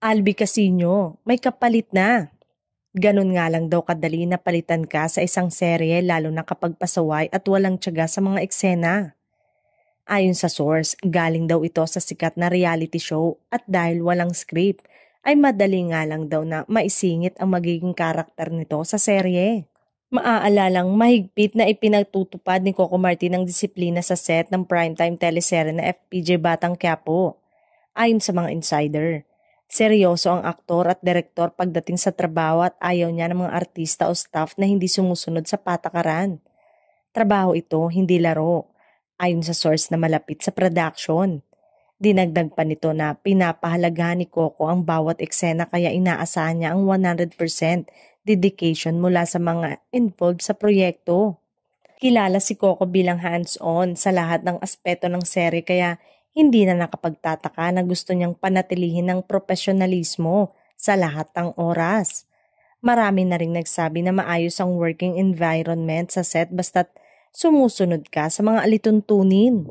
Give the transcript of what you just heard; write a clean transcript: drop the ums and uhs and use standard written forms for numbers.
Albi Casino, may kapalit na. Ganun nga lang daw kadali na palitan ka sa isang serye lalo na kapag pasaway at walang tiyaga sa mga eksena. Ayon sa source, galing daw ito sa sikat na reality show at dahil walang script, ay madali nga lang daw na maisingit ang magiging karakter nito sa serye. Maaalalang mahigpit na ipinagtutupad ni Coco Martin ang disiplina sa set ng primetime teleserye na FPJ Batang Quiapo. Ayon sa mga insider, seryoso ang aktor at direktor pagdating sa trabaho at ayaw niya ng mga artista o staff na hindi sumusunod sa patakaran. Trabaho ito, hindi laro. Ayon sa source na malapit sa production. Dinagdag pa nito na pinapahalagahan ni Coco ang bawat eksena kaya inaasahan niya ang 100% dedication mula sa mga involved sa proyekto. Kilala si Coco bilang hands-on sa lahat ng aspeto ng serye kaya hindi na nakapagtataka na gusto niyang panatilihin ng profesionalismo sa lahat ng oras. Marami na ring nagsabi na maayos ang working environment sa set basta't sumusunod ka sa mga alituntunin.